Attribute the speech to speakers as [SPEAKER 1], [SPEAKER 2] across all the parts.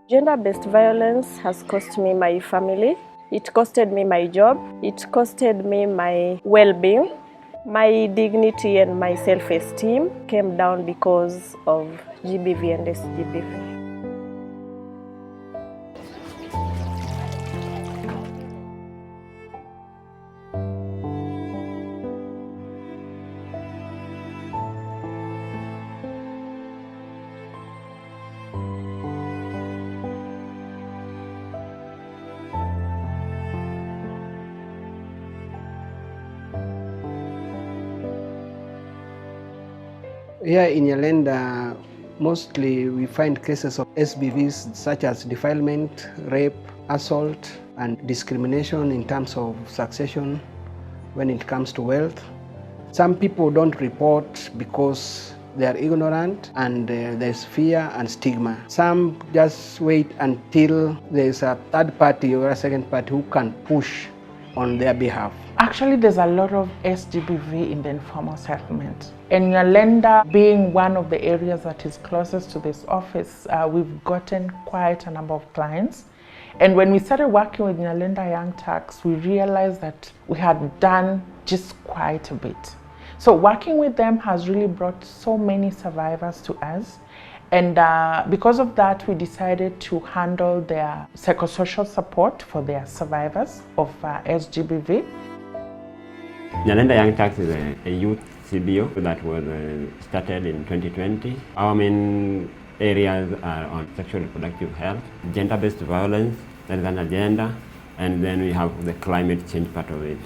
[SPEAKER 1] Gender-based violence has cost me my family. It costed me my job. It costed me my well-being. My dignity and my self-esteem came down because of GBV and SGBV.
[SPEAKER 2] Here in Nyalenda, mostly we find cases of SBVs such as defilement, rape, assault, and discrimination in terms of succession when it comes to wealth. Some people don't report because they are ignorant and there's fear and stigma. Some just wait until there's a third party or a second party who can push on their behalf.
[SPEAKER 3] Actually, there's a lot of SGBV in the informal settlement. And Nyalenda being one of the areas that is closest to this office, we've gotten quite a number of clients. And when we started working with Nyalenda Young Turks, we realized that we had done just quite a bit. So working with them has really brought so many survivors to us. And because of that, we decided to handle their psychosocial support for their survivors of SGBV.
[SPEAKER 4] Nyalenda Young Turks is a youth CBO that was started in 2020. Our main areas are on sexual and reproductive health, gender-based violence, that is an agenda, and then we have the climate change part of it.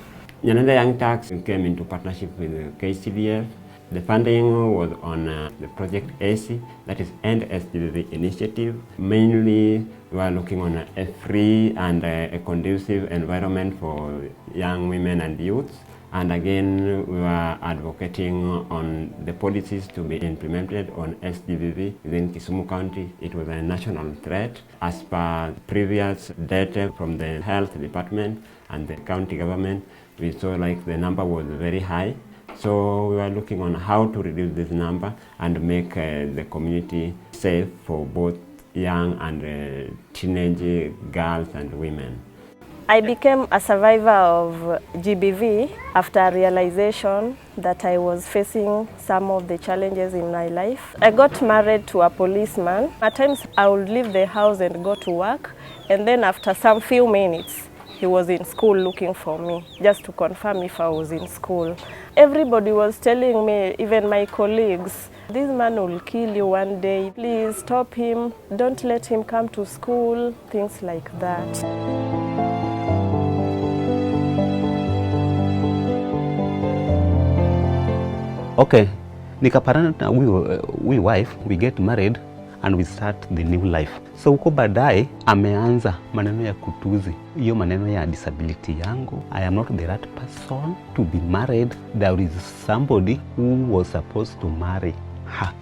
[SPEAKER 4] Nyalenda Young Turks came into partnership with KCDF. The funding was on the project AC, that is End SGBV Initiative. Mainly, we are looking on a free and a conducive environment for young women and youths. And again, we were advocating on the policies to be implemented on SGBV within Kisumu County. It was a national threat. As per previous data from the health department and the county government, we saw like the number was very high. So we were looking on how to reduce this number and make the community safe for both young and teenage girls and women.
[SPEAKER 1] I became a survivor of GBV after a realization that I was facing some of the challenges in my life. I got married to a policeman. At times I would leave the house and go to work, and then after some few minutes, he was in school looking for me, just to confirm if I was in school. Everybody was telling me, even my colleagues, this man will kill you one day. Please stop him, don't let him come to school, things like that.
[SPEAKER 5] Okay, nikapatana na we wife, we get married and we start the new life. So huko baadaye ameanza maneno ya kutuzi. Hiyo maneno ya disability yangu. I am not the right person to be married. There is somebody who was supposed to marry her.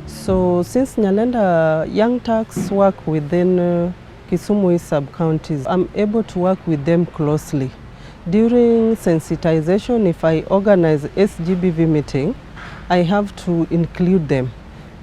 [SPEAKER 6] So since Nyalenda Young Turks work within Kisumu sub-counties, I'm able to work with them closely. During sensitization, if I organize SGBV meeting, I have to include them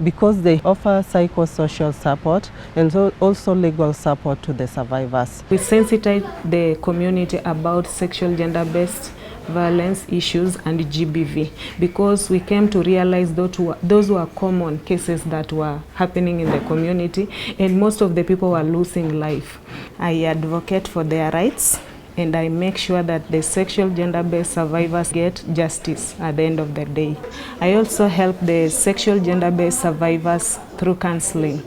[SPEAKER 6] because they offer psychosocial support and also legal support to the survivors.
[SPEAKER 7] We sensitize the community about sexual gender-based violence issues and GBV because we came to realize those were common cases that were happening in the community, and most of the people were losing life. I advocate for their rights, and I make sure that the sexual gender-based survivors get justice at the end of the day. I also help the sexual gender-based survivors through counseling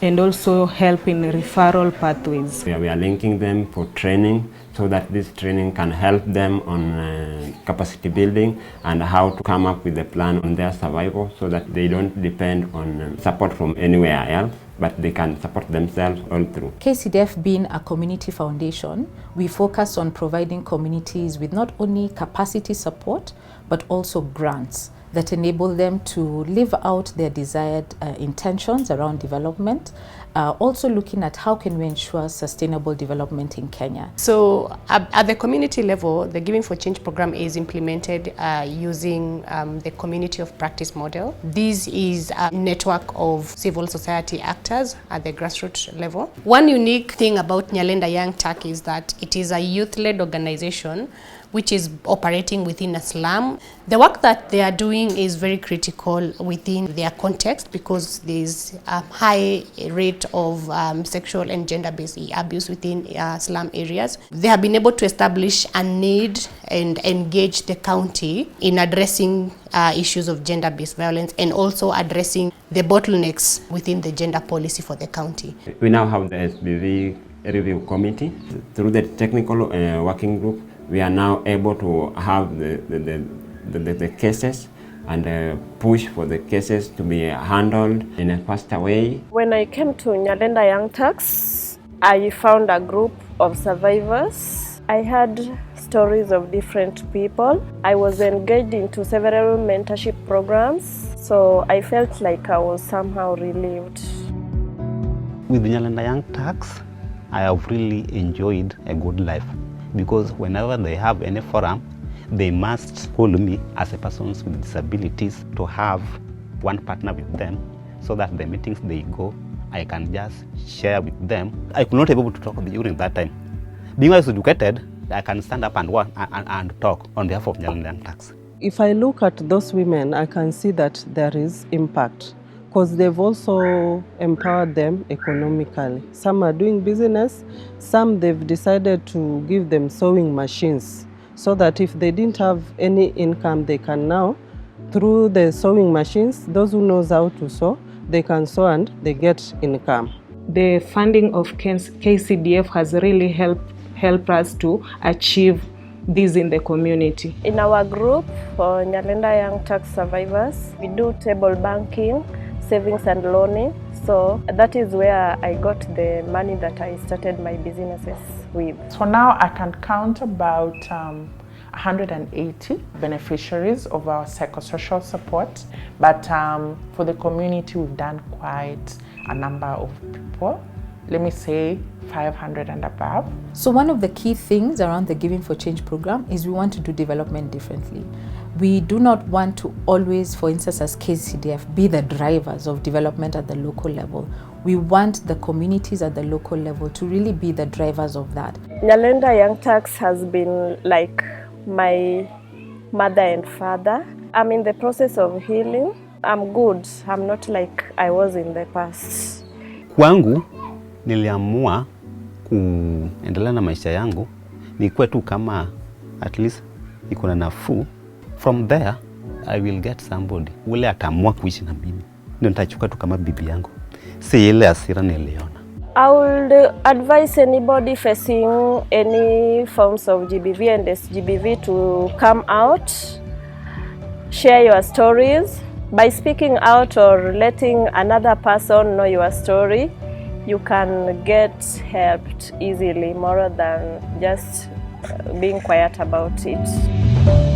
[SPEAKER 7] and also help in referral pathways.
[SPEAKER 4] We are linking them for training so that this training can help them on capacity building and how to come up with a plan on their survival so that they don't depend on support from anywhere else, but they can support themselves all through.
[SPEAKER 8] KCDF being a community foundation, we focus on providing communities with not only capacity support, but also grants. that enable them to live out their desired intentions around development. Also looking at how can we ensure sustainable development in Kenya.
[SPEAKER 9] So at the community level, the Giving for Change program is implemented using the community of practice model. This is a network of civil society actors at the grassroots level. One unique thing about Nyalenda Young Turks is that it is a youth-led organization which is operating within a slum. The work that they are doing is very critical within their context because there's a high rate of sexual and gender-based abuse within slum areas. They have been able to establish a need and engage the county in addressing issues of gender-based violence and also addressing the bottlenecks within the gender policy for the county.
[SPEAKER 4] We now have the SGBV review committee. Through the technical working group, we are now able to have the cases and push for the cases to be handled in a faster way.
[SPEAKER 1] When I came to Nyalenda Young Turks, I found a group of survivors. I had stories of different people. I was engaged into several mentorship programs, so I felt like I was somehow relieved.
[SPEAKER 5] With Nyalenda Young Turks, I have really enjoyed a good life because whenever they have any forum, they must call me as a person with disabilities to have one partner with them so that the meetings they go, I can just share with them. I could not be able to talk during that time. Being well educated, I can stand up and talk on behalf of Nyalenda Young Turks.
[SPEAKER 6] If I look at those women, I can see that there is impact because they've also empowered them economically. Some are doing business, some they've decided to give them sewing machines so that if they didn't have any income, they can now, through the sewing machines, those who knows how to sew, they can sew and they get income.
[SPEAKER 7] The funding of KCDF has really helped us to achieve this in the community.
[SPEAKER 1] In our group for Nyalenda Young Turks survivors, we do table banking, savings and loaning. So that is where I got the money that I started my businesses with.
[SPEAKER 3] So now I can count about 180 beneficiaries of our psychosocial support, but for the community we've done quite a number of people. Let me say 500 and above.
[SPEAKER 8] So one of the key things around the Giving for Change program is we want to do development differently. We do not want to always, for instance, as KCDF, be the drivers of development at the local level. We want the communities at the local level to really be the drivers of that.
[SPEAKER 1] Nyalenda Young Turks has been like my mother and father. I'm in the process of healing. I'm good. I'm not like I was in the past.
[SPEAKER 5] Kwangu niliamua kuendelea na maisha yangu nikuwe tu kama at least niko na nafuu. From there I will get somebody ule ataamua kuishi na mimi, ndio nitachukua tu kama bibi yangu, si ile hasira niliona.
[SPEAKER 1] I would advise anybody facing any forms of GBV and SGBV to come out, share your stories. By speaking out or letting another person know your story, you can get helped easily more than just being quiet about it.